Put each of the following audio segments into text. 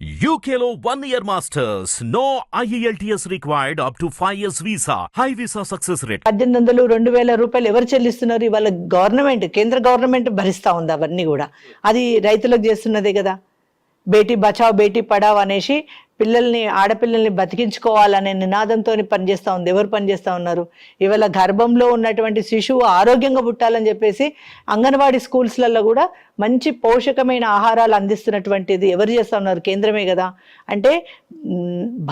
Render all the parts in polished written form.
UKLO 1 year masters. No IELTS required up to 5 years visa. High visa success rate. 1800-2000 రూపాయలు ఎవరు చెల్లిస్తున్నారు? ఇవాళ government, కేంద్ర గవర్నమెంట్ భరిస్తా ఉంది అవన్నీ కూడా. అది రైతులకు చేస్తున్నదే కదా. బేటీ బచావ్ బేటీ పడావ్ అనేసి పిల్లల్ని, ఆడపిల్లల్ని బతికించుకోవాలనే నినాదంతో పనిచేస్తూ ఉంది. ఎవరు పనిచేస్తూ ఉన్నారు? ఇవాళ గర్భంలో ఉన్నటువంటి శిశువు ఆరోగ్యంగా పుట్టాలని చెప్పేసి అంగన్వాడీ స్కూల్స్లలో కూడా మంచి పోషకమైన ఆహారాలు అందిస్తున్నటువంటిది ఎవరు చేస్తూ ఉన్నారు? కేంద్రమే కదా. అంటే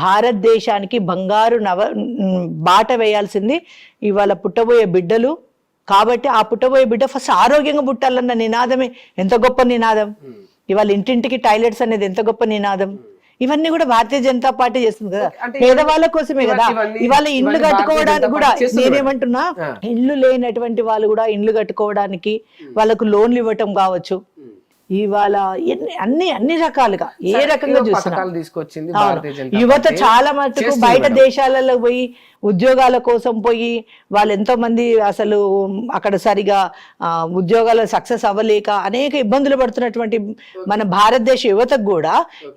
భారతదేశానికి బంగారు బాట వేయాల్సింది ఇవాళ పుట్టబోయే బిడ్డలు. కాబట్టి ఆ పుట్టబోయే బిడ్డ ఫస్ట్ ఆరోగ్యంగా పుట్టాలన్న నినాదమే ఎంత గొప్ప నినాదం. ఇవాళ ఇంటింటికి టాయిలెట్స్ అనేది ఎంత గొప్ప నినాదం. ఇవన్నీ కూడా భారతీయ జనతా పార్టీ చేస్తుంది కదా, పేదవాళ్ళ కోసమే కదా. ఇవాళ ఇండ్లు కట్టుకోవడానికి కూడా నేనేమంటున్నా, ఇల్లు లేనటువంటి వాళ్ళు కూడా ఇండ్లు కట్టుకోవడానికి వాళ్ళకు లోన్లు ఇవ్వటం కావచ్చు. ఇవాళ అన్ని రకాలుగా ఏ రకంగా చూస్తున్నా యువత చాలా మటుకు బయట దేశాలలో పోయి ఉద్యోగాల కోసం పోయి వాళ్ళు ఎంతో మంది అసలు అక్కడ సరిగా ఉద్యోగాలు సక్సెస్ అవ్వలేక అనేక ఇబ్బందులు పడుతున్నటువంటి మన భారతదేశ యువతకు కూడా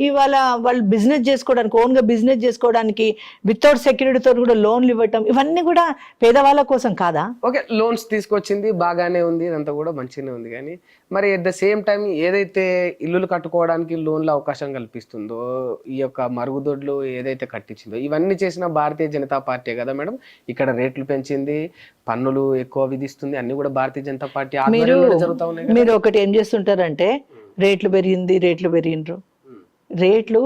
ఇవాళ వాళ్ళు బిజినెస్ చేసుకోవడానికి, ఓన్గా బిజినెస్ చేసుకోవడానికి వితౌట్ సెక్యూరిటీతో కూడా లోన్లు ఇవ్వటం, ఇవన్నీ కూడా పేదవాళ్ళ కోసం కాదా? ఓకే, లోన్స్ తీసుకొచ్చింది బాగానే ఉంది, ఇదంతా కూడా మంచిగానే ఉంది. కానీ మరి ఎట్ ద సేమ్ టైం ఏదైతే ఇల్లులు కట్టుకోవడానికి లోన్ల అవకాశం కల్పిస్తుందో, ఈ యొక్క మరుగుదొడ్లు ఏదైతే కట్టించిందో, ఇవన్నీ చేసిన భారతీయ జనతా పార్టీ కదా మేడం. ఇక్కడ రేట్లు పెంచింది, పన్నులు ఎక్కువ విధిస్తుంది, అన్ని కూడా భారతీయ జనతా పార్టీ జరుగుతా ఉన్నాయి. మీరు ఒకటి ఏం చేస్తుంటారంటే రేట్లు పెరిగిండ్రు, రేట్లు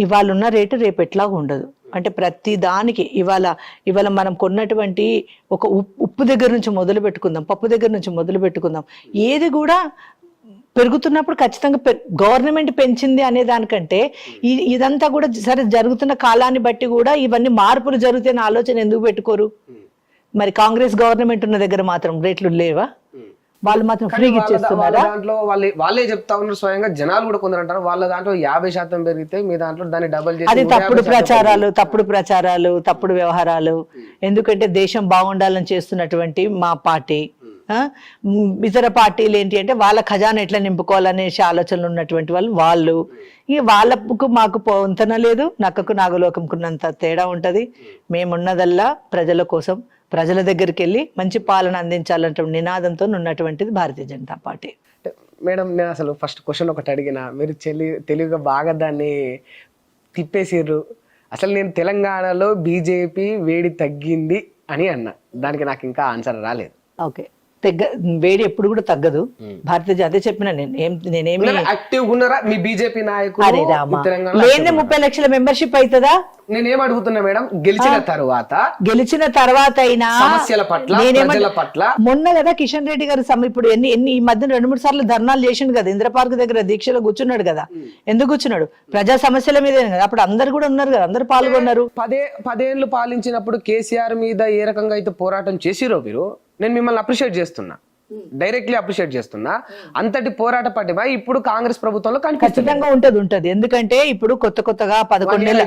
ఇవాళ ఉన్న రేటు రేపు ఎట్లాగా ఉండదు. అంటే ప్రతి దానికి ఇవాళ మనం కొన్నటువంటి ఒక ఉప్పు దగ్గర నుంచి మొదలు పెట్టుకుందాం, పప్పు దగ్గర నుంచి మొదలు పెట్టుకుందాం, ఏది కూడా పెరుగుతున్నప్పుడు ఖచ్చితంగా గవర్నమెంట్ పెంచింది అనే దానికంటే ఇదంతా కూడా సరే జరుగుతున్న కాలాన్ని బట్టి కూడా ఇవన్నీ మార్పులు జరుగుతాయని ఆలోచన ఎందుకు పెట్టుకోరు? మరి కాంగ్రెస్ గవర్నమెంట్ ఉన్న దగ్గర మాత్రం రేట్లు లేవా? వాళ్ళు మాత్రం ఫ్రీగా ఇచ్చేస్తున్నారా? దాంట్లో వాళ్ళే చెప్తా ఉన్నారు స్వయంగా. జనాలు కూడా కొందరు అంటారు వాళ్ళ దాంట్లో 50% పెరిగితే మీ దాంట్లో దాన్ని డబల్ చేసి. అది తప్పుడు ప్రచారాలు, తప్పుడు వ్యవహారాలు. ఎందుకంటే దేశం బాగుండాలని చేస్తున్నటువంటి మా పార్టీ, ఇతర పార్టీలు ఏంటి అంటే వాళ్ళ ఖజానా ఎట్లా నింపుకోవాలనేసి ఆలోచనలు ఉన్నటువంటి వాళ్ళు ఇక వాళ్ళకు మాకు పొంతన లేదు, నక్కకు నాగలోకంకున్నంత తేడా ఉంటది. మేమున్నదల్లా ప్రజల కోసం, ప్రజల దగ్గరికి వెళ్ళి మంచి పాలన అందించాలంటే నినాదంతో ఉన్నటువంటిది భారతీయ జనతా పార్టీ. మేడం, నేను అసలు ఫస్ట్ క్వశ్చన్ ఒకటి అడిగిన, మీరు తెలివిగా బాగా దాన్ని తిప్పేసిర్రు. అసలు నేను తెలంగాణలో బీజేపీ వేడి తగ్గింది అని అన్నా, దానికి నాకు ఇంకా ఆన్సర్ రాలేదు. ఓకే, వేడి ఎప్పుడు కూడా తగ్గదు. భారతీయ అదే చెప్పిన నేనేమి యాక్టివ్ ఉన్నారా మీ బీజేపీ నాయకులు? 30 లక్షల మెంబర్షిప్ అవుతుందా? నేనేం అడుగుతున్నా మేడం, గెలిచిన తర్వాత అయినా సమస్యల పట్ల, ప్రజల పట్ల. మొన్న కదా కిషన్ రెడ్డి గారు ఇప్పుడు ఈ మధ్య 2-3 సార్లు ధర్నాలు చేసిండు కదా, ఇంద్ర పార్క్ దగ్గర దీక్షలో కూర్చున్నాడు కదా. ఎందుకు కూర్చున్నాడు? ప్రజా సమస్యల మీదే కదా. అప్పుడు అందరు కూడా ఉన్నారు కదా, అందరు పాల్గొన్నారు. 10 ఏళ్ళు పాలించినప్పుడు కేసీఆర్ మీద ఏ రకంగా అయితే పోరాటం చేసిరో మీరు, నేను మిమ్మల్ని అప్రిషియేట్ చేస్తున్నా, డైరెక్ట్లీ అప్రిషియేట్ చేస్తున్నా. అంతటి పోరాట పట్టిమ ఇప్పుడు కాంగ్రెస్ ప్రభుత్వంలో ఖచ్చితంగా ఉంటది. ఎందుకంటే ఇప్పుడు కొత్తగా 11 నెలలు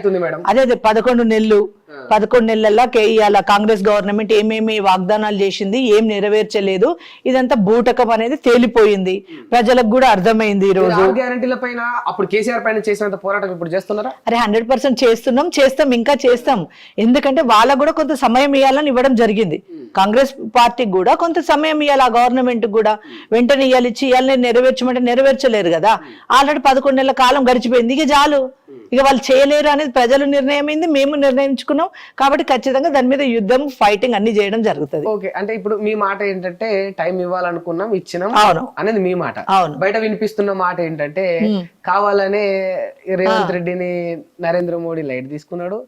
11 నెలల్లో ఇవాళ కాంగ్రెస్ గవర్నమెంట్ ఏమేమి వాగ్దానాలు చేసింది, ఏం నెరవేర్చలేదు, ఇదంతా బూటకం అనేది తేలిపోయింది. ప్రజలకు కూడా అర్థమైంది. ఈ రోజు గ్యారెంటీల పైన అప్పుడు కేసీఆర్ పైన చేసినంత పోరాటం ఇప్పుడు చేస్తున్నారా? అరే 100% చేస్తాం, ఇంకా చేస్తాం. ఎందుకంటే వాళ్ళకు కూడా కొంత సమయం ఇవ్వాలని ఇవ్వడం జరిగింది. కాంగ్రెస్ పార్టీకి కూడా కొంత సమయం ఇవ్వాలి, ఆ గవర్నమెంట్ కూడా వెంటనే ఇవ్వాలి నెరవేర్చమంటే నెరవేర్చలేరు కదా. ఆల్రెడీ 11 నెలల కాలం గడిచిపోయింది, ఇక చాలు. ఇక వాళ్ళు చేయలేరు అనేది ప్రజలు నిర్ణయమైంది, మేము నిర్ణయించుకున్నాం. కాబట్టి ఖచ్చితంగా దాని మీద యుద్ధం, ఫైటింగ్ అన్ని చేయడం జరుగుతుంది. ఓకే, అంటే ఇప్పుడు మీ మాట ఏంటంటే టైం ఇవ్వాలనుకున్నాం, ఇచ్చినాం అనేది మీ మాట. బయట వినిపిస్తున్న మాట ఏంటంటే కావాలనే రేవంత్ రెడ్డిని నరేంద్ర మోడీ లైట్ తీసుకున్నాడు,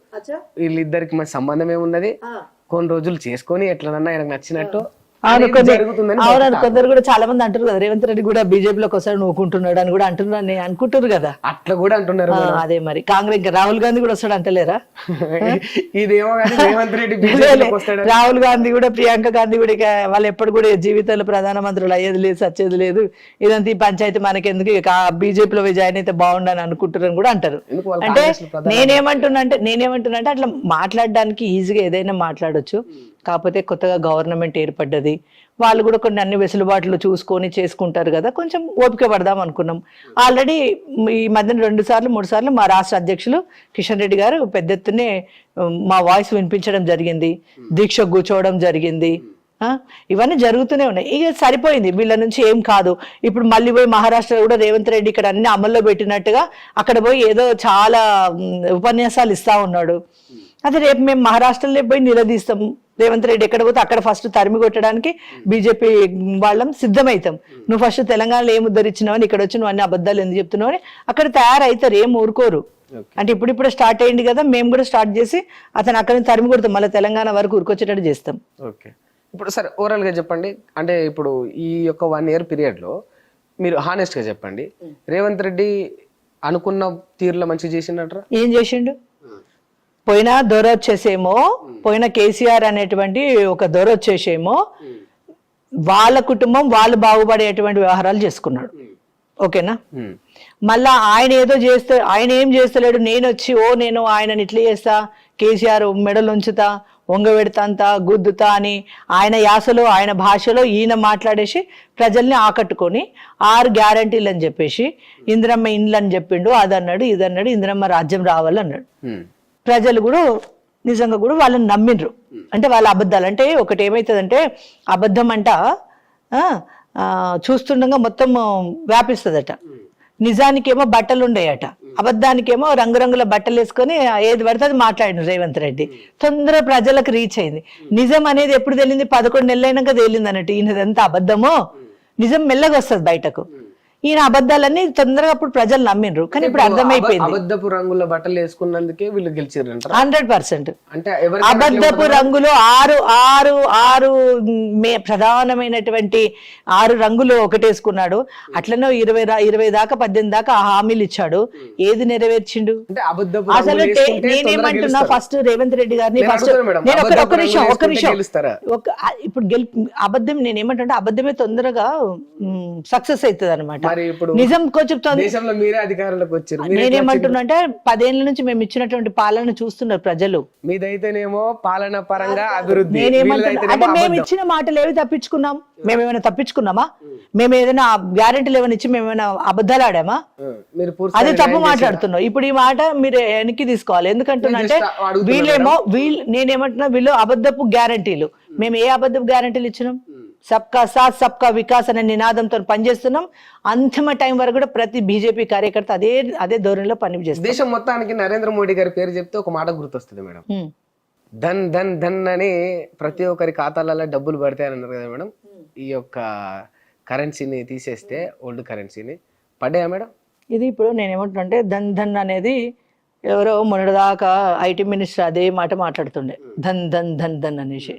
వీళ్ళిద్దరికి మంచి సంబంధం ఏమున్నది, కొన్ని రోజులు చేసుకొని ఎట్లనన్నా ఆయనకు నచ్చినట్టు. కొందరు కూడా చాలా మంది అంటారు కదా, రేవంత్ రెడ్డి కూడా బీజేపీలోకి వస్తాడు నూకుంటున్నాడు అని కూడా అంటున్నారు, అనుకుంటారు కదా. అట్లా కూడా అంటున్నారు. అదే మరి కాంగ్రెస్ రాహుల్ గాంధీ కూడా వస్తాడు అంటలేరా? ఇదేమో రేవంత్ రెడ్డి రాహుల్ గాంధీ కూడా, ప్రియాంక గాంధీ కూడా వాళ్ళు ఎప్పుడు కూడా జీవితంలో ప్రధానమంత్రులు అయ్యేది లేదు, సచ్చేది లేదు, ఇదంతా ఈ పంచాయతీ మనకెందుకు, ఇక బీజేపీలో జాయిన్ అయితే బాగుండని అనుకుంటారని కూడా అంటారు. అంటే నేనేమంటున్నా అంటే అట్లా మాట్లాడడానికి ఈజీగా ఏదైనా మాట్లాడొచ్చు. కాకపోతే కొత్తగా గవర్నమెంట్ ఏర్పడ్డది, వాళ్ళు కూడా కొన్ని అన్ని వెసులుబాట్లు చూసుకొని చేసుకుంటారు కదా, కొంచెం ఓపిక పడదాం అనుకున్నాం. ఆల్రెడీ ఈ మధ్యన 2 సార్లు 3 సార్లు మా రాష్ట్ర అధ్యక్షులు కిషన్ రెడ్డి గారు పెద్ద ఎత్తునే మా వాయిస్ వినిపించడం జరిగింది, దీక్ష కూర్చోవడం జరిగింది. ఇవన్నీ జరుగుతూనే ఉన్నాయి. ఇక సరిపోయింది, వీళ్ళ నుంచి ఏం కాదు. ఇప్పుడు మళ్ళీ పోయి మహారాష్ట్ర కూడా రేవంత్ రెడ్డి ఇక్కడ అన్ని అమల్లో పెట్టినట్టుగా అక్కడ పోయి ఏదో చాలా ఉపన్యాసాలు ఇస్తా ఉన్నాడు. అదే రేపు మేము మహారాష్ట్రలో పోయి నిలదీస్తాం. రేవంత్ రెడ్డి ఎక్కడ పోతే అక్కడ ఫస్ట్ తరిమి కొట్టడానికి బీజేపీ వాళ్ళం సిద్ధమవుతాం. నువ్వు ఫస్ట్ తెలంగాణలో ఏం ఉద్ధరించినావని ఇక్కడ వచ్చి నువ్వు అన్ని అబద్ధాలు ఎందుకు చెప్తున్నావు అని అక్కడ తయారవుతారు, ఏం ఊరుకోరు. అంటే ఇప్పుడు స్టార్ట్ అయ్యింది కదా, మేము కూడా స్టార్ట్ చేసి అతను అక్కడ నుంచి తరిమి కొడతాం, మళ్ళీ తెలంగాణ వరకు ఉరికొచ్చేటట్టు చేస్తాం. ఓకే, ఇప్పుడు సరే ఓవరాల్ గా చెప్పండి, అంటే ఇప్పుడు ఈ యొక్క 1 year పీరియడ్ లో మీరు హానెస్ట్ గా చెప్పండి, రేవంత్ రెడ్డి అనుకున్న తీరులో మంచి చేసిండట? ఏం చేసిండు? పోయినా దొర వచ్చేసేమో, పోయిన కేసీఆర్ అనేటువంటి ఒక దొర వచ్చేసేమో వాళ్ళ కుటుంబం వాళ్ళు బాగుపడేటువంటి వ్యవహారాలు చేసుకున్నాడు. ఓకేనా? మళ్ళా ఆయన ఏదో చేస్తే, ఆయన ఏం చేస్తలేడు. నేను వచ్చి నేను ఆయనని ఇట్లా చేస్తా, కేసీఆర్ మెడలు ఉంచుతా, వంగబెడతాంతా, గుద్దుతా అని ఆయన యాసలో ఆయన భాషలో ఈయన మాట్లాడేసి ప్రజల్ని ఆకట్టుకొని 6 గ్యారంటీలు అని చెప్పేసి ఇందిరమ్మ ఇండ్లు అని చెప్పిండు, అదన్నాడు ఇదన్నాడు, ఇందిరమ్మ రాజ్యం రావాలన్నాడు. ప్రజలు కూడా నిజంగా కూడా వాళ్ళని నమ్మిండ్రు. అంటే వాళ్ళ అబద్ధాలు అంటే ఒకటి ఏమవుతుందంటే, అబద్ధం అంట చూస్తుండగా మొత్తం వ్యాపిస్తుందట. నిజానికేమో బట్టలు ఉండేయట, అబద్ధానికేమో రంగురంగుల బట్టలు వేసుకొని ఏది పడితే అది మాట్లాడిన రేవంత్ రెడ్డి. తొందరగా ప్రజలకు రీచ్ అయింది. నిజం అనేది ఎప్పుడు తెలియంది? 11 నెలలు అయినాక తేలింది అన్నట్టు. ఈయనదంతా అబద్ధమో నిజం మెల్లగా వస్తుంది బయటకు. ఈయన అబద్ధాలన్నీ తొందరగా అప్పుడు ప్రజలు నమ్మిండ్రు. కానీ ఇప్పుడు అర్థమైపోయింది, అబద్ధపు రంగుల బట్టలు వేసుకున్నందుకే వీళ్ళు గెలిచారు 100%. అంటే అబద్ధపు రంగులు 6 ప్రధానమైనటువంటి 6 రంగులు ఒకటేసుకున్నాడు. అట్లనే 20 దాకా 18 దాకా హామీలు ఇచ్చాడు. ఏది నెరవేర్చిండు? అసలు నేనేమంటున్నా, ఫస్ట్ రేవంత్ రెడ్డి గారిని ఒక నిమిషం ఇప్పుడు అబద్ధం నేనేమంటున్నా, అబద్ధమే తొందరగా సక్సెస్ అవుతుంది అనమాట. నిజం కొంచెం మీరే అధికారంలోకి వచ్చారు. నేనేమంటున్నా అంటే 10 ఏళ్ల నుంచి మేము ఇచ్చినటువంటి పాలన చూస్తున్నారు ప్రజలు. మీదైతేనేమో పాలన పరంగా అభివృద్ధి. నేనేమంటున్నా అంటే మేము ఇచ్చిన మాటలు ఏవి తప్పించుకున్నాం? మేమేమైనా తప్పించుకున్నామా? మేము ఏదైనా గ్యారెంటీలు ఏమైనా ఇచ్చి మేమైనా అబద్ధాలు ఆడామా? అది తప్పు మాట్లాడుతున్నాం. ఇప్పుడు ఈ మాట మీరు వెనక్కి తీసుకోవాలి. ఎందుకంటున్నా అంటే నేనేమంటున్నా, వీళ్ళు అబద్ధపు గ్యారెంటీలు. మేము ఏ అబద్ధపు గ్యారెంటీలు ఇచ్చినాం? సబ్కా సాత్ సబ్కా వికాస్ అనే నినాదంతో పనిచేస్తున్నాం. అంతిమ టైం వరకు కూడా ప్రతి బీజేపీ కార్యకర్త అదే ధోరణిలో పనిచేస్తారు. దేశం మొత్తానికి నరేంద్ర మోడీ గారి పేరు చెప్తే ఒక మాట గుర్తొస్తుంది మేడం, ధన్ ధన్ ధన్ అని ప్రతి ఒక్కరి ఖాతాలలో డబ్బులు పడతాయని అన్నారు కదా మేడం. ఈ యొక్క కరెన్సీని తీసేస్తే, ఓల్డ్ కరెన్సీని పడ్డాయా మేడం? ఇది ఇప్పుడు నేనేమంటున్నా అంటే, ధన్ ధన్ అనేది ఎవరో మొన్నటిదాకా ఐటీ మినిస్టర్ అదే మాట మాట్లాడుతుండే, ధన్ ధన్ ధన్ ధన్ అనేసి.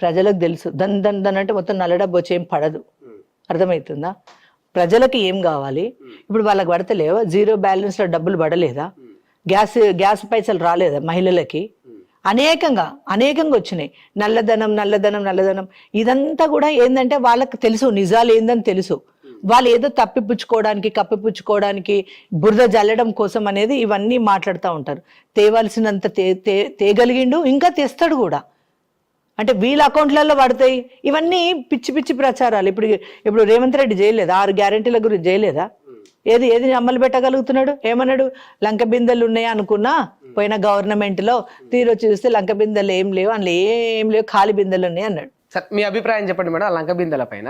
ప్రజలకు తెలుసు ధన్ ధన్ ధన్ అంటే మొత్తం నల్ల డబ్బు వచ్చి ఏం పడదు. అర్థమవుతుందా? ప్రజలకు ఏం కావాలి? ఇప్పుడు వాళ్ళకి పడతలేవా? 0 బ్యాలెన్స్ లో డబ్బులు పడలేదా? గ్యాస్ పైసలు రాలేదా మహిళలకి? అనేకంగా వచ్చినాయి. నల్లధనం ఇదంతా కూడా ఏంటంటే వాళ్ళకి తెలుసు, నిజాలు ఏందని తెలుసు. వాళ్ళు ఏదో కప్పిపుచ్చుకోవడానికి బురద జల్లడం కోసం అనేది ఇవన్నీ మాట్లాడుతూ ఉంటారు. తేవాల్సినంత తేగలిగిండు, ఇంకా తెస్తాడు కూడా. అంటే వీళ్ళ అకౌంట్లలో పడతాయి. ఇవన్నీ పిచ్చి ప్రచారాలు. ఇప్పుడు రేవంత్ రెడ్డి చేయలేదా? 6 గ్యారెంటీల గురించి చేయలేదా? ఏది అమలు పెట్టగలుగుతున్నాడు? ఏమన్నాడు? లంక బిందెలు ఉన్నాయా అనుకున్నా, పోయిన గవర్నమెంట్ లో తీరొచ్చి చూస్తే లంక బిందెలు ఏం లేవు, అందులో ఏం లేవు, ఖాళీ బిందెలు ఉన్నాయి అన్నాడు. సార్, మీ అభిప్రాయం చెప్పండి మేడం. లంక బిందెల పైన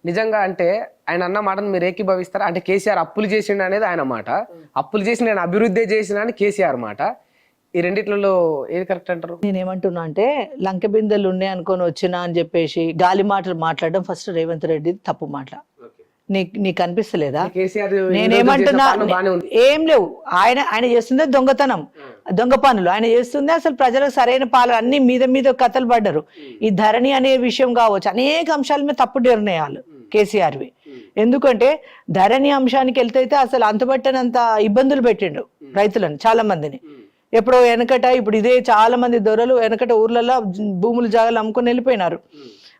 నిజంగా అంటే ఆయన అన్న మాటను మీరు ఏకీభవిస్తారా? అంటే కేసీఆర్ అప్పులు చేసిండు అనేది ఆయన మాట, అప్పులు చేసి నేను అభివృద్ధి చేసిన అని కేసీఆర్ మాట. ఈ రెండిట్లలో ఏది కరెక్ట్ అంటారు? నేనేమంటున్నా అంటే, లంక బిందెలు ఉన్నాయి అనుకొని వచ్చినా అని చెప్పేసి గాలి మాటలు మాట్లాడడం ఫస్ట్ రేవంత్ రెడ్డి తప్పు మాట. నీకు అనిపిస్తలేదా? నేనేమంటున్నా, ఏం లేవు. ఆయన చేస్తుందే దొంగతనం, దొంగ పనులు ఆయన చేస్తుందే. అసలు ప్రజలకు సరైన పాలన, అన్ని మీద కథలు పడ్డారు. ఈ ధరణి అనే విషయం కావచ్చు, అనేక అంశాల మీద తప్పుడు నిర్ణయాలు కేసీఆర్వి. ఎందుకంటే ధరణి అంశానికి వెళ్తే అసలు అంతుబట్టనంత ఇబ్బందులు పెట్టిండు రైతులను, చాలా మందిని. ఎప్పుడో వెనకట, ఇప్పుడు ఇదే చాలా మంది దొరలు వెనకట ఊర్లలో భూములు జాగాలు అమ్ముకొని వెళ్ళిపోయినారు.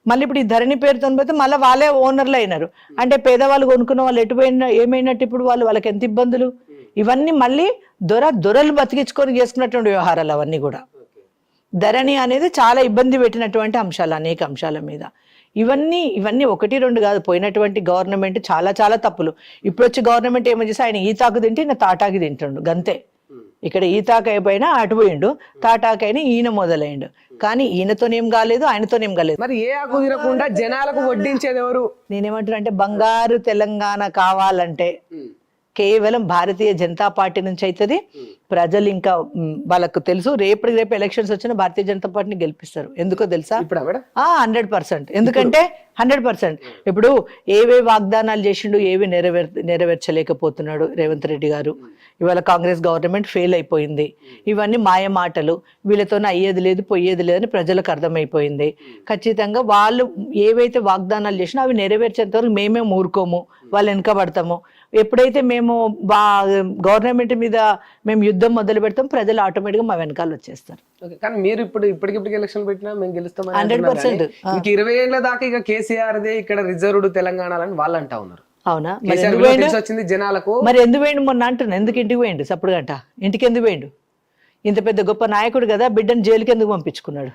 మళ్ళీ ఇప్పుడు ఈ ధరణి పేరుతో పోతే మళ్ళీ వాళ్ళే ఓనర్లు అయినారు. అంటే పేదవాళ్ళు కొనుక్కున్న వాళ్ళు ఎటుపోయినా ఏమైనట్టు ఇప్పుడు వాళ్ళకి ఎంత ఇబ్బందులు. ఇవన్నీ మళ్ళీ దొరలు బతికించుకొని చేసుకున్నటువంటి వ్యవహారాలు అవన్నీ కూడా. ధరణి అనేది చాలా ఇబ్బంది పెట్టినటువంటి అంశాలు, అనేక అంశాల మీద. ఇవన్నీ ఒకటి రెండు కాదు, పోయినటువంటి గవర్నమెంట్ చాలా చాలా తప్పులు. ఇప్పుడు వచ్చి గవర్నమెంట్ ఏమో చేసి ఆయన ఈ తాకు తింటే ఈయన తాటాకి తింటుండు గంతే. ఇక్కడ ఈ తాక అయిపోయినా అటు పోయిండు, తాటాకైనా ఈయన మొదలైండు. కానీ ఈయనతోనేం కాలేదు, ఆయనతోనేం కాలేదు. మరి ఏ ఆకు తినకుండా జనాలకు వడ్డించేది ఎవరు? నేనేమంటున్నా అంటే బంగారు తెలంగాణ కావాలంటే కేవలం భారతీయ జనతా పార్టీ నుంచి అవుతుంది. ప్రజలు ఇంకా వాళ్ళకు తెలుసు, రేపు ఎలక్షన్స్ వచ్చినా భారతీయ జనతా పార్టీని గెలిపిస్తారు. ఎందుకో తెలుసా? 100%. ఎందుకంటే 100%. ఇప్పుడు ఏవే వాగ్దానాలు చేసిండు, ఏవి నెరవేర్చలేకపోతున్నాడు రేవంత్ రెడ్డి గారు. ఇవాళ కాంగ్రెస్ గవర్నమెంట్ ఫెయిల్ అయిపోయింది. ఇవన్నీ మాయ మాటలు, వీళ్ళతోనే అయ్యేది లేదు పోయేది లేదని ప్రజలకు అర్థమైపోయింది. ఖచ్చితంగా వాళ్ళు ఏవైతే వాగ్దానాలు చేసినా అవి నెరవేర్చేంత వరకు మేమే ఊరుకోము, వాళ్ళు వెనకబడతాము. ఎప్పుడైతే మేము గవర్నమెంట్ మీద మేము యుద్ధం మొదలు పెడతాం, ప్రజలు ఆటోమేటిక్గా మా వెనకాల వచ్చేస్తారు. కానీ మీరు ఇప్పటికిప్పటికి ఎలక్షన్ పెట్టినా మేము గెలుస్తాం 100%. ఇంక 20 ఏళ్ల దాకా ఇక కేసీఆర్దే ఇక్కడ రిజర్వ్డ్ తెలంగాణ అని వాళ్ళు అంటా ఉన్నారు. అవునా? వచ్చింది జనాలకు. మరి ఎందుకు పోయిండు మొన్న అంటున్నా? ఎందుకు ఇంటికి పోయిండు? సప్పుడు గంట ఇంటికి ఎందుకు పోయిండు? ఇంత పెద్ద గొప్ప నాయకుడు కదా, బిడ్డను జైలుకి ఎందుకు పంపించుకున్నాడు?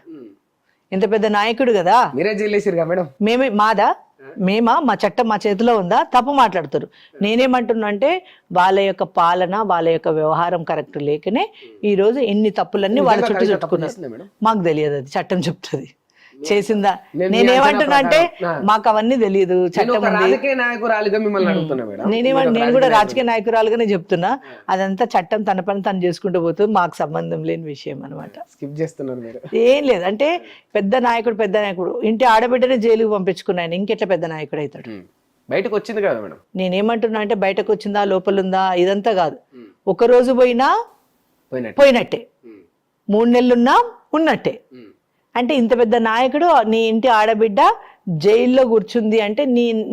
ఇంత పెద్ద నాయకుడు కదా. మీరే జైలు వేసిరుగా మేడం? మా చట్టం మా చేతిలో ఉందా? తప్పు మాట్లాడుతారు. నేనేమంటున్నా అంటే వాళ్ళ యొక్క పాలన, వాళ్ళ యొక్క వ్యవహారం కరెక్ట్ లేకనే ఈ రోజు ఎన్ని తప్పులన్నీ వాళ్ళ చుట్టూ చుట్టుకున్నారు. మాకు తెలియదు, అది చట్టం చెప్తుంది చేసిందా. నేనేమంటున్నా అంటే మాకు అవన్నీ తెలియదు, చట్టం నేను కూడా రాజకీయ నాయకురాలుగానే చెప్తున్నా. అదంతా చట్టం తన పని తను చేసుకుంటూ పోతుంది, మాకు సంబంధం లేని విషయం అనమాట. ఏం లేదు అంటే పెద్ద నాయకుడు ఇంటి ఆడబిడ్డనే జైలుకు పంపించుకున్నాను, ఇంకెట్లా పెద్ద నాయకుడు అవుతాడు? బయటకు వచ్చింది కదా మేడం. నేనేమంటున్నా అంటే బయటకు వచ్చిందా లోపల ఉందా ఇదంతా కాదు. ఒక రోజు పోయినా పోయినట్టే, 3 నెలలున్నా ఉన్నట్టే. అంటే ఇంత పెద్ద నాయకుడు, నీ ఇంటి ఆడబిడ్డ జైల్లో కూర్చుంది అంటే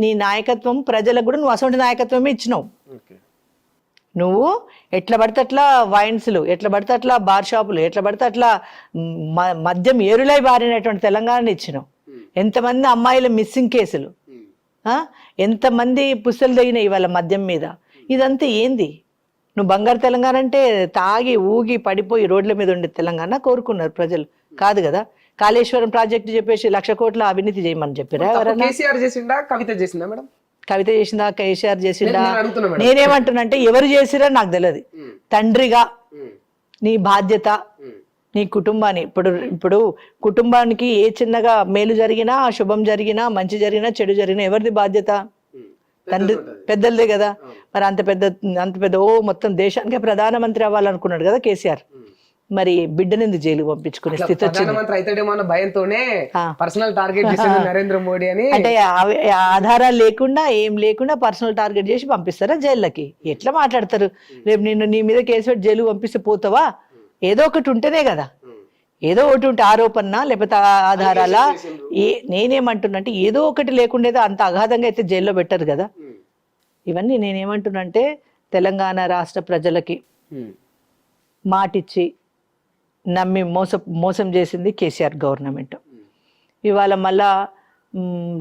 నీ నాయకత్వం ప్రజలకు కూడా నువ్వు అసలు నాయకత్వమే ఇచ్చినావు. నువ్వు ఎట్లా పడితే అట్లా వైన్స్లు, ఎట్లా పడితే అట్లా బార్ షాపులు, ఎట్లా పడితే అట్లా మద్యం ఏరులై బారినటువంటి తెలంగాణని ఇచ్చినావు. ఎంతమంది అమ్మాయిల మిస్సింగ్ కేసులు, ఎంతమంది పుస్తలు తగినాయి ఇవాళ మద్యం మీద. ఇదంతా ఏంది? నువ్వు బంగారు తెలంగాణ అంటే తాగి ఊగి పడిపోయి రోడ్ల మీద ఉండే తెలంగాణ కోరుకున్నారు ప్రజలు, కాదు కదా. కాళేశ్వరం ప్రాజెక్టు చెప్పేసి 1,00,000 కోట్ల అవినీతి చేయమని చెప్పారా? కేసీఆర్ చేసిందా, కవిత చేసిందా మేడం? కవిత చేసిందా, కేసీఆర్ చేసిందా? నేనేమంటున్నా అంటే ఎవరు చేసిరా నాకు తెలియదు. తండ్రిగా నీ బాధ్యత, నీ కుటుంబాన్ని ఇప్పుడు కుటుంబానికి ఏ చిన్నగా మేలు జరిగినా, శుభం జరిగినా, మంచి జరిగినా, చెడు జరిగినా ఎవరిది బాధ్యత? తండ్రి, పెద్దలదే కదా. మరి అంత పెద్ద మొత్తం దేశానికే ప్రధానమంత్రి అవ్వాలనుకున్నాడు కదా కేసీఆర్. మరి బిడ్డని ఎందుకు జైలు పంపించుకునే స్థితి వచ్చింది? నరేంద్ర మోడీ అని అంటే ఆధారాలు లేకుండా ఏం లేకుండా పర్సనల్ టార్గెట్ చేసి పంపిస్తారా జైళ్ళకి? ఎట్లా మాట్లాడతారు? రేపు నిన్ను నీ మీద కేసు పెట్టి జైలు పంపిస్తే పోతావా? ఏదో ఒకటి ఉంటేనే కదా, ఏదో ఒకటి ఉంటే ఆరోపణ లేకపోతే ఆధారాలా. నేనేమంటున్నా అంటే ఏదో ఒకటి లేకుండా అంత అగాధంగా అయితే జైల్లో పెట్టరు కదా. ఇవన్నీ నేనేమంటున్నా అంటే తెలంగాణ రాష్ట్ర ప్రజలకి మాటిచ్చి నమ్మి మోసం చేసింది కేసీఆర్ గవర్నమెంట్. ఇవాళ మళ్ళా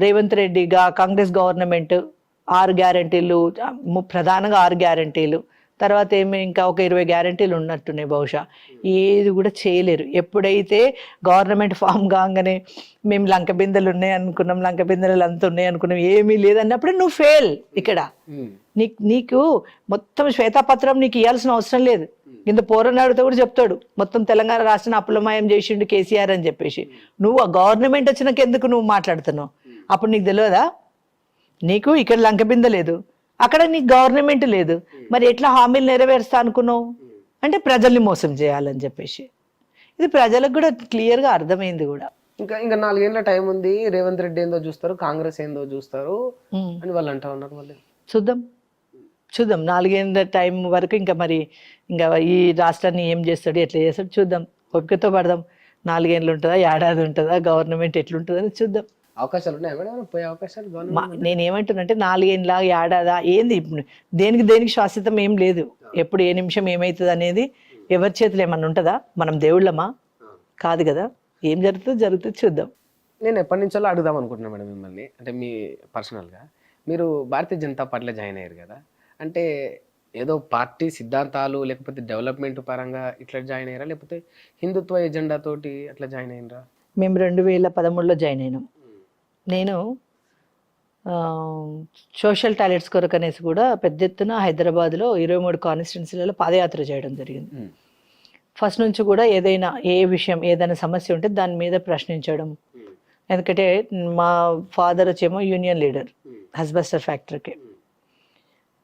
రేవంత్ రెడ్డిగా కాంగ్రెస్ గవర్నమెంట్ 6 గ్యారంటీలు, ప్రధానంగా 6 గ్యారంటీలు, తర్వాత ఏమి ఇంకా ఒక 20 గ్యారంటీలు ఉన్నట్టున్నాయి బహుశా. ఏది కూడా చేయలేరు. ఎప్పుడైతే గవర్నమెంట్ ఫామ్ కాగానే మేము లంక బిందెలు ఉన్నాయి అనుకున్నాం, లంక బిందెలు అంత ఉన్నాయి అనుకున్నాం, ఏమీ లేదన్నప్పుడు నువ్వు ఫెయిల్. ఇక్కడ నీకు మొత్తం శ్వేతపత్రం నీకు ఇవ్వాల్సిన అవసరం లేదు. ఇంత పోరనాడుతో కూడా చెప్తాడు మొత్తం తెలంగాణ రాష్ట్రాన్ని అప్పులమయం చేసిండు కేసీఆర్ అని చెప్పేసి. నువ్వు ఆ గవర్నమెంట్ వచ్చినాక ఎందుకు నువ్వు మాట్లాడుతున్నావు? అప్పుడు నీకు తెలియదా? నీకు ఇక్కడ లంక బిందె లేదు, అక్కడ నీకు గవర్నమెంట్ లేదు, మరి ఎట్లా హామీలు నెరవేరుస్తా అనుకున్నావు? అంటే ప్రజల్ని మోసం చేయాలని చెప్పేసి. ఇది ప్రజలకు కూడా క్లియర్గా అర్థమైంది కూడా. ఇంకా 4 ఏళ్ళ టైం ఉంది, రేవంత్ రెడ్డి ఏందో చూస్తారు, కాంగ్రెస్ ఏందో చూస్తారు అని వాళ్ళు అంటా ఉన్నారు. మళ్ళీ చూద్దాం 4 ఏళ్ళ టైం వరకు ఇంకా ఈ రాష్ట్రాన్ని ఏం చేస్తాడు, ఎట్లా చేస్తాడు చూద్దాం. ఓపికతో పడదాం. 4 ఏళ్ళు ఉంటుందా, ఏడాది ఉంటుందా, గవర్నమెంట్ ఎట్లుంటుందని చూద్దాం. అవకాశాలు ఉన్నాయి మేడం, పోయే అవకాశాలు. నేనేమంటున్నా అంటే 4 ఏళ్ళ ఏడాదా ఏంది? దేనికి శాశ్వతం ఏం లేదు. ఎప్పుడు ఏ నిమిషం ఏమవుతుంది అనేది ఎవరి చేతులు ఏమన్నా ఉంటుందా? మనం దేవుళ్ళమా? కాదు కదా. ఏం జరుగుతుంది చూద్దాం. నేను ఎప్పటి నుంచో అడుగుదాం అనుకుంటున్నా మేడం మిమ్మల్ని, అంటే మీ పర్సనల్గా మీరు భారతీయ జనతా పార్టీలో జాయిన్ అయ్యారు కదా, అంటే ఏదో పార్టీ సిద్ధాంతాలు లేకపోతే డెవలప్మెంట్ పరంగా ఇట్లా జాయిన్ అయ్యారా, లేకపోతే హిందుత్వ ఎజెండా తోటి అట్లా జాయిన్ అయ్యారా? మేము 2013లో జాయిన్ అయినాం. నేను సోషల్ టాయిలెట్స్ కొరకు అనేసి కూడా పెద్ద ఎత్తున హైదరాబాద్లో 23 కాన్స్టిట్యున్సీలలో పాదయాత్ర చేయడం జరిగింది. ఫస్ట్ నుంచి కూడా ఏదైనా ఏదైనా సమస్య ఉంటే దాని మీద ప్రశ్నించడం. ఎందుకంటే మా ఫాదర్ వచ్చేమో యూనియన్ లీడర్ హస్బెస్టర్ ఫ్యాక్టరీకి,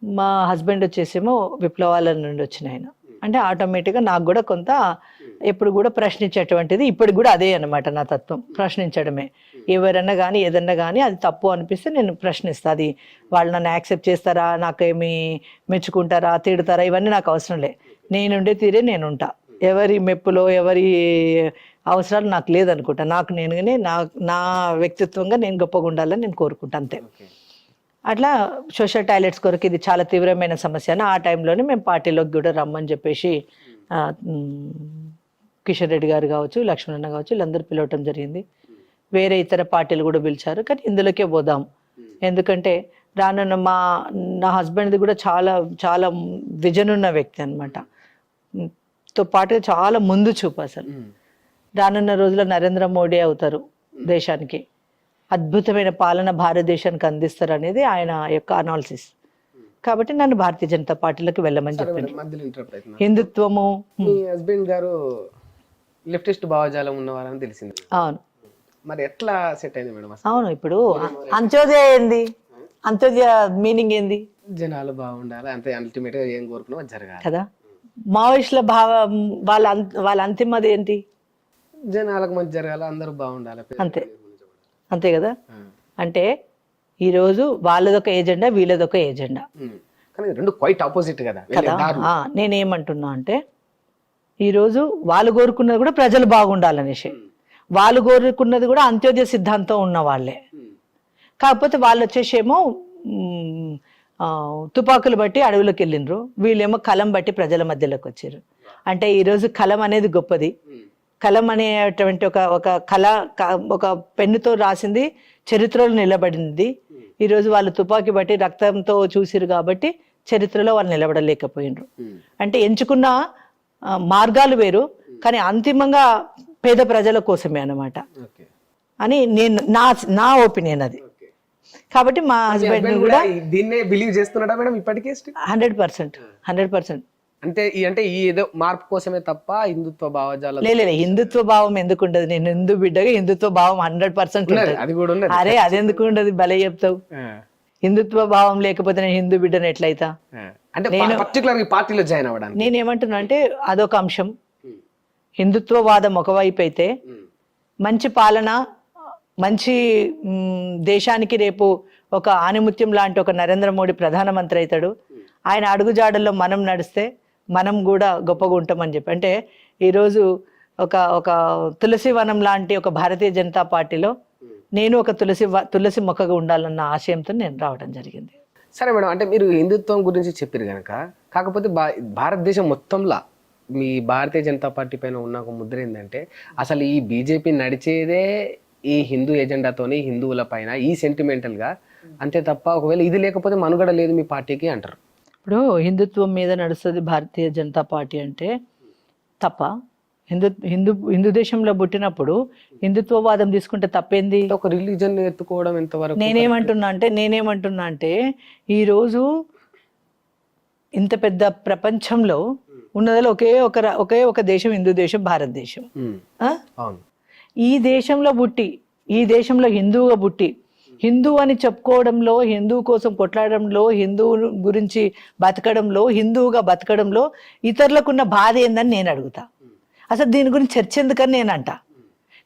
మా హస్బెండ్ వచ్చేసేమో విప్లవాల నుండి వచ్చిన ఆయన. అంటే ఆటోమేటిక్గా నాకు కూడా కొంత ఎప్పుడు కూడా ప్రశ్నించేటువంటిది, ఇప్పటికి కూడా అదే అనమాట నా తత్వం, ప్రశ్నించడమే. ఎవరన్నా కానీ ఏదన్నా కానీ అది తప్పు అనిపిస్తే నేను ప్రశ్నిస్తాను. అది వాళ్ళు నన్ను యాక్సెప్ట్ చేస్తారా, నాకేమి మెచ్చుకుంటారా, తిడతారా, ఇవన్నీ నాకు అవసరం లే. నేనుండే తీరే నేను ఉంటా. ఎవరి మెప్పులో ఎవరి అవసరాలు నాకు లేదనుకుంటా. నాకు నేనుగానే నా వ్యక్తిత్వంగా నేను గొప్పగా ఉండాలని నేను కోరుకుంటా, అంతే. అట్లా సోషల్ టాయిలెట్స్ కొరకు ఇది చాలా తీవ్రమైన సమస్య అని ఆ టైంలోనే మేము పార్టీలోకి కూడా రమ్మని చెప్పేసి కిషన్ రెడ్డి గారు కావచ్చు, లక్ష్మణన్న కావచ్చు, వీళ్ళందరూ పిలవటం జరిగింది. వేరే ఇతర పార్టీలు కూడా పిలిచారు, కానీ ఇందులోకే పోదాం. ఎందుకంటే రానున్న నా హస్బెండ్ది కూడా చాలా చాలా విజన్ ఉన్న వ్యక్తి అనమాట. తో పాటుగా చాలా ముందు చూపు. అసలు రానున్న రోజుల్లో నరేంద్ర మోడీ అవుతారు, దేశానికి అద్భుతమైన పాలన భారతదేశానికి అందిస్తారు అనేది ఆయన యొక్క అనాలిసిస్. కాబట్టి నన్ను భారతీయ జనతా పార్టీలోకి వెళ్ళమని చెప్పింది. హిందుత్వము. మీ హస్బెండ్ గారు లెఫ్టిస్ట్ భావజాలం ఉన్నవారని తెలిసింది. అవును. మరి ఎట్లా సెట్ అయింది మేడం? అవును. ఇప్పుడు అంత్యోదయ ఏంది? అంత్యోదయ మీనింగ్ ఏంది? జనాలు బాగుండాలి అంతే, అల్టిమేట్ గా ఏం కోరుకున్నా జరగాలి కదా. మావోయిస్టుల భావం వాళ్ళ అంతిమది ఏంటి? జనాలకు మంచి జరగాలి, అందరూ బాగుండాలి, అంతే. అంతే కదా. అంటే ఈరోజు వాళ్ళదొక ఏజెండా, వీళ్ళదొక ఏజెండా, కానీ రెండు క్వైట్ ఆపోజిట్ కదా. నేనేమంటున్నా అంటే ఈరోజు వాళ్ళు కోరుకున్నది కూడా ప్రజలు బాగుండాలనేసి, వాళ్ళు కోరుకున్నది కూడా అంత్యోదయ సిద్ధాంతం ఉన్న వాళ్ళే. కాకపోతే వాళ్ళు వచ్చేసేమో తుపాకులు బట్టి అడవులకు వెళ్ళిండ్రు, వీళ్ళేమో కలం బట్టి ప్రజల మధ్యలోకి వచ్చారు. అంటే ఈరోజు కలం అనేది గొప్పది. కలం అనేటువంటి ఒక కళ, ఒక పెన్నుతో రాసింది చరిత్రలో నిలబడింది. ఈరోజు వాళ్ళు తుపాకీ బట్టి రక్తంతో చూసిరు కాబట్టి చరిత్రలో వాళ్ళు నిలబడలేకపోయినరు. అంటే ఎంచుకున్న మార్గాలు వేరు, కానీ అంతిమంగా పేద ప్రజల కోసమే అన్నమాట అని నా ఒపీనియన్ అది. కాబట్టి మా హస్బెండ్ కూడా దీన్నే బిలీవ్ చేస్తున్నాడా మేడం ఇప్పటికే? 100%. అంటే ఈ ఏదో మార్పు కోసమే తప్ప హిందుత్వ భావజాలం లేదు. హిందుత్వ భావం ఎందుకు ఉండదు? నేను హిందూ బిడ్డగా హిందుత్వ భావం 100% అది కూడా ఉన్నది. అరే అదెందుకు ఉండదు? భలే చెప్తావు. హిందుత్వ భావం లేకపోతే నేను హిందూ బిడ్డను ఎట్లయితా? అంటే పర్టికులర్ పార్టీలో జాయిన్ అవ్వడానికి నేనేమంటున్నా అంటే అదొక అంశం. హిందుత్వవాదం ఒకవైపు అయితే, మంచి పాలన, మంచి దేశానికి రేపు ఒక ఆణిముత్యం లాంటి ఒక నరేంద్ర మోడీ ప్రధానమంత్రి అవుతాడు. ఆయన అడుగుజాడల్లో మనం నడిస్తే మనం కూడా గొప్పగా ఉంటామని చెప్పి, అంటే ఈరోజు ఒక తులసి వనం లాంటి ఒక భారతీయ జనతా పార్టీలో నేను ఒక తులసి మొక్కగా ఉండాలన్న ఆశయంతో నేను రావడం జరిగింది. సరే మేడం, అంటే మీరు హిందుత్వం గురించి చెప్పారు కనుక, కాకపోతే భారతదేశం మొత్తంలో మీ భారతీయ జనతా పార్టీ పైన ఉన్న ఒక ముద్ర ఏంటంటే, అసలు ఈ బీజేపీ నడిచేదే ఈ హిందూ ఎజెండాతోని, హిందువుల పైన ఈ సెంటిమెంటల్గా అంతే తప్ప ఒకవేళ ఇది లేకపోతే మనుగడ లేదు మీ పార్టీకి అంటారు. ఇప్పుడు హిందుత్వం మీద నడుస్తుంది భారతీయ జనతా పార్టీ అంటే తప్ప? హిందూ దేశంలో పుట్టినప్పుడు హిందుత్వవాదం తీసుకుంటే తప్పేంది? ఒక రిలీజన్ ఎత్తుకోవడం ఎంతవరకు? నేనేమంటున్నా అంటే ఈరోజు ఇంత పెద్ద ప్రపంచంలో ఉన్నదిలో ఒకే ఒక దేశం, హిందూ దేశం, భారతదేశం. ఈ దేశంలో పుట్టి, ఈ దేశంలో హిందువుగా పుట్టి, హిందూ అని చెప్పుకోవడంలో, హిందూ కోసం కొట్లాడడంలో, హిందువు గురించి బతకడంలో, హిందువుగా బతకడంలో ఇతరులకున్న బాధ ఏందని నేను అడుగుతా. అసలు దీని గురించి చర్చ ఎందుకని నేను అంట.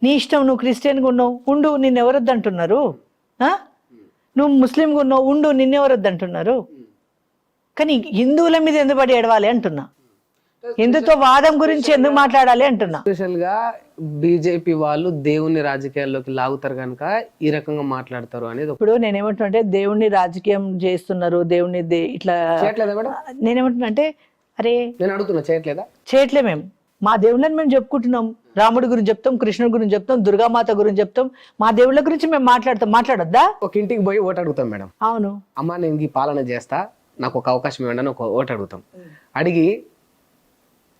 నీ ఇష్టం, నువ్వు క్రిస్టియన్గా ఉన్నావు ఉండు, నిన్నెవరొద్దు అంటున్నారు. నువ్వు ముస్లింగా ఉన్నావు ఉండు, నిన్నెవరొద్దు అంటున్నారు. కానీ హిందువుల మీద ఎందుకు పడి ఏడవాలి అంటున్నా. హిందుత్వ వాదం గురించి ఎందుకు మాట్లాడాలి అంటున్నా. స్పెషల్ గా బీజేపీ వాళ్ళు దేవుణ్ణి రాజకీయాల్లోకి లాగుతారు కనుక ఈ రకంగా మాట్లాడతారు అనేది. ఇప్పుడు నేనేమంటున్నా అంటే దేవుణ్ణి రాజకీయం చేస్తున్నారు, దేవుణ్ణి ఇట్లా చేయట్లేదా మేడం? నేనేమంటున్నా అంటే అరే నేను అడుగుతున్నా, చేయట్లే. మేము మా దేవుళ్ళని మేము చెప్పుకుంటున్నాం. రాముడి గురించి చెప్తాం, కృష్ణుడి గురించి చెప్తాం, దుర్గామాత గురించి చెప్తాం. మా దేవుళ్ళ గురించి మేము మాట్లాడొద్దా? ఒక ఇంటికి పోయి ఓటు అడుగుతాం మేడం. అవును. అమ్మ నేను ఈ పాలన చేస్తా, నాకు ఒక అవకాశం ఇవ్వండి అని ఒక ఓటు అడుగుతాం. అడిగి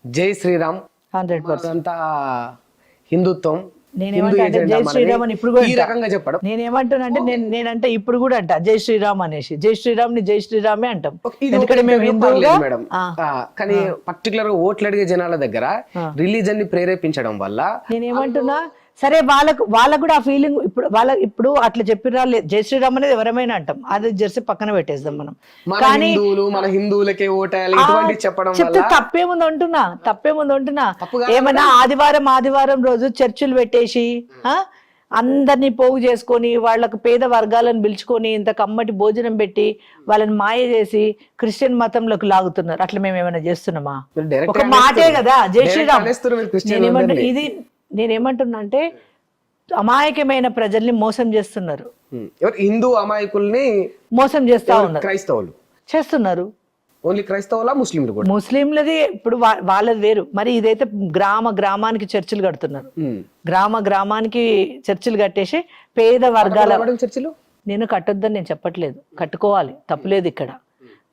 జై శ్రీరామ్ 100%. అదంతా హిందుత్వం, హిందూ నేనేమంటా అంటే ఎజెండా జై మనది, శ్రీరామ్ అని ఇప్పుడు కూడా ఈ అంటా. రకంగా చెప్పడం. నేనేమంటున్నా అంటే నేనంటే ఇప్పుడు కూడా అంట జై శ్రీరామ్ అనేసి, జై శ్రీరామ్ ని జై శ్రీరామే అంటాం. ఇది ఎందుకంటే మేము హిందువుగా మేడం, కానీ పర్టికులర్ గా ఓట్లు అడిగే జనాల దగ్గర రిలీజన్ ని ప్రేరేపించడం వల్ల నేనేమంటున్నా, సరే వాళ్ళకు కూడా ఆ ఫీలింగ్ ఇప్పుడు అట్లా చెప్పిరా జై శ్రీరామ్ అనేది ఎవరమైనా అంటాం, అది జెర్సీ పక్కన పెట్టేద్దాం మనం. కానీ మన హిందువులకే ఓటేయాలి ఇటువంటి చెప్పడం చెప్తే వల్ల తప్పేముంది అంటున్నా. ఏమన్నా ఆదివారం రోజు చర్చిలు పెట్టేసి అందరినీ పోగు చేసుకొని వాళ్ళకు పేద వర్గాలను పిలుచుకొని ఇంత కమ్మటి భోజనం పెట్టి వాళ్ళని మాయ చేసి క్రిస్టియన్ మతంలోకి లాగుతున్నారు. అట్లా మేము ఏమైనా చేస్తున్నామా? ఒక మాటే కదా జై శ్రీరామ్. నేనేమంటున్నా అంటే అమాయకమైన ప్రజల్ని మోసం చేస్తున్నారు. హిందూ అమాయకుల్ని మోసం చేస్తా ఉన్నారు, క్రైస్తవులు చేస్తున్నారు. ఓన్లీ క్రైస్తవులా, ముస్లింలు కూడా? ముస్లింలది ఇప్పుడు వాళ్ళది వేరు. మరి ఇదైతే గ్రామానికి చర్చిలు కడుతున్నారు. గ్రామానికి చర్చిలు కట్టేసి పేద వర్గాల చర్చిలు నేను కట్టొద్దని నేను చెప్పట్లేదు, కట్టుకోవాలి, తప్పులేదు ఇక్కడ.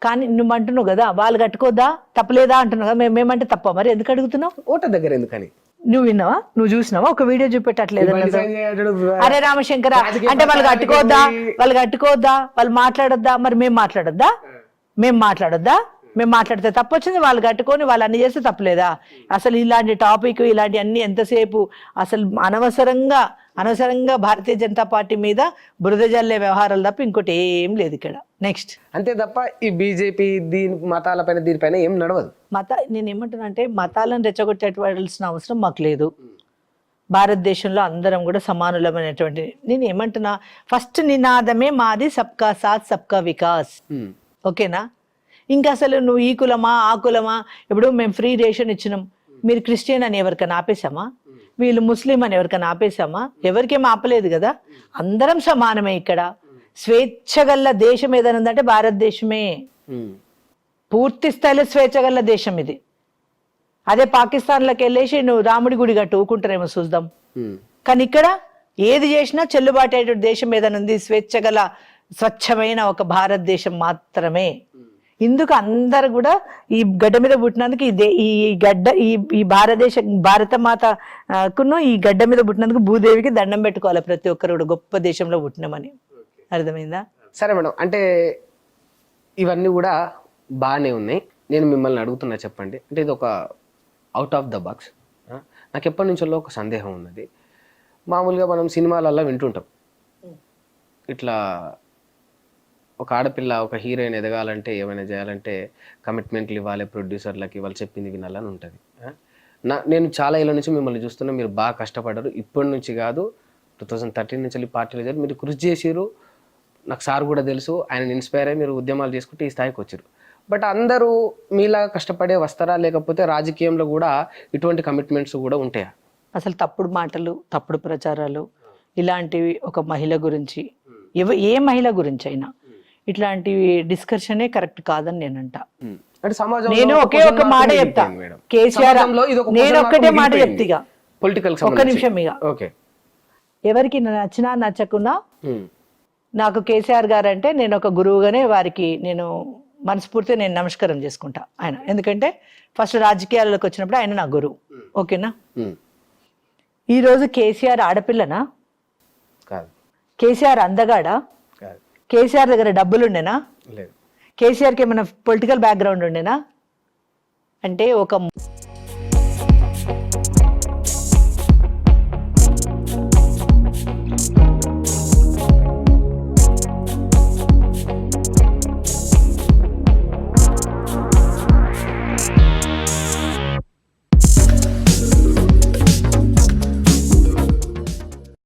కానీ నువ్వు అంటున్నావు కదా వాళ్ళు కట్టుకోద్దా తప్పలేదా అంటున్నావు కదా, మేమంటే తప్ప, మరి ఎందుకు అడుగుతున్నావు? ఓట దగ్గర ఎందుకని? నువ్వు విన్నావా, నువ్వు చూసినావా? ఒక వీడియో చూపెట్టట్లేదు. అరే రామశంకర అంటే వాళ్ళు కట్టుకోవద్దా, వాళ్ళు మాట్లాడొద్దా, మరి మేము మాట్లాడొద్దా? మేము మాట్లాడితే తప్పు వచ్చింది, వాళ్ళు కట్టుకొని వాళ్ళు అన్ని చేస్తే తప్పులేదా? అసలు ఇలాంటి టాపిక్ ఇలాంటి అన్ని ఎంతసేపు అసలు అనవసరంగా భారతీయ జనతా పార్టీ మీద బురద జల్లే వ్యవహారాలు తప్ప ఇంకోటి ఏం లేదు ఇక్కడ. నెక్స్ట్ అంతే తప్ప ఈ బీజేపీ మతాలపైన దీనిపైన ఏం నడవదు. నేను ఏమంటున్నా అంటే మతాలను రెచ్చగొట్టవలసిన అవసరం మాకు లేదు. భారతదేశంలో అందరం కూడా సమానులమైనటువంటి, నేను ఏమంటున్నా ఫస్ట్ నినాదమే మాది సబ్కా సాత్ సబ్కా వికాస్. ఓకేనా? ఇంకా అసలు నువ్వు ఈ కులమా ఆ కులమా, ఇప్పుడు మేము ఫ్రీ రేషన్ ఇచ్చినాం, మీరు క్రిస్టియన్ అని ఎవరికైనా ఆపేశామా? వీళ్ళు ముస్లిం అని ఎవరికైనా ఆపేశామా? ఎవరికేం ఆపలేదు కదా. అందరం సమానమే ఇక్కడ. స్వేచ్ఛగల్ల దేశం ఏదైనా ఉందంటే భారతదేశమే. పూర్తి స్థాయిలో స్వేచ్ఛగల్ల దేశం ఇది. అదే పాకిస్తాన్లోకి వెళ్ళేసి నువ్వు రాముడి గుడి కట్టు ఊకుంటారేమో చూద్దాం. కానీ ఇక్కడ ఏది చేసినా చెల్లుబాటు అయ్యేటువంటి దేశం ఏదైనా ఉంది, స్వేచ్ఛగల స్వచ్ఛమైన ఒక భారతదేశం మాత్రమే. ఇందుకు అందరు కూడా ఈ గడ్డ మీద పుట్టినందుకు ఈ భారత మాతకును ఈ గడ్డ మీద పుట్టినందుకు భూదేవికి దండం పెట్టుకోవాలి ప్రతి ఒక్కరు కూడా, గొప్ప దేశంలో పుట్టినామని. అర్థమైందా? సరే మేడం, అంటే ఇవన్నీ కూడా బాగానే ఉన్నాయి. నేను మిమ్మల్ని అడుగుతున్నా, చెప్పండి, అంటే ఇది ఒక అవుట్ ఆఫ్ ద బాక్స్. నాకు ఎప్పటి నుంచో ఒక సందేహం ఉన్నది. మామూలుగా మనం సినిమాలలో వింటుంటాం, ఇట్లా ఒక ఆడపిల్ల ఒక హీరోయిన్ ఎదగాలంటే ఏమైనా చేయాలంటే కమిట్మెంట్లు ఇవ్వాలి, ప్రొడ్యూసర్లకి వాళ్ళు చెప్పింది వినాలని ఉంటుంది. నేను చాలా ఏళ్ళ నుంచి మిమ్మల్ని చూస్తున్నా, మీరు బాగా కష్టపడ్డారు. ఇప్పటి నుంచి కాదు, 2013 నుంచి వెళ్ళి పార్టీలో చేరి మీరు కృషి చేసిరు. నాకు సార్ కూడా తెలుసు, ఆయన ఇన్స్పైర్ అయ్యి మీరు ఉద్యమాలు చేసుకుంటే ఈ స్థాయికి వచ్చారు. బట్ అందరూ మీలా కష్టపడే వస్తారా, లేకపోతే రాజకీయంలో కూడా ఇటువంటి కమిట్మెంట్స్ కూడా ఉంటాయా? అసలు తప్పుడు మాటలు, తప్పుడు ప్రచారాలు ఇలాంటివి ఒక మహిళ గురించి, ఏ మహిళ గురించి అయినా ఇట్లాంటివి డిస్కషనే కరెక్ట్ కాదని నేనంట. నేను ఒకే ఒక మాట చెప్తా, కేసీఆర్ నేను ఒక్కటే మాట చెప్తా, పొలిటికల్ ఒక్క నిమిషం ఇక, ఎవరికి నచ్చినా నచ్చకున్నా నాకు కేసీఆర్ గారు అంటే నేను ఒక గురువుగానే వారికి నేను మనస్ఫూర్తిగా నేను నమస్కారం చేసుకుంటా ఆయన. ఎందుకంటే ఫస్ట్ రాజకీయాల్లోకి వచ్చినప్పుడు ఆయన నా గురువు. ఓకేనా? ఈరోజు కేసీఆర్ ఆడపిల్లనా? కేసీఆర్ అందగాడా? కేసీఆర్ దగ్గర డబ్బులు ఉండేనా? కేసీఆర్కి ఏమైనా పొలిటికల్ బ్యాక్గ్రౌండ్ ఉండేనా? అంటే ఒక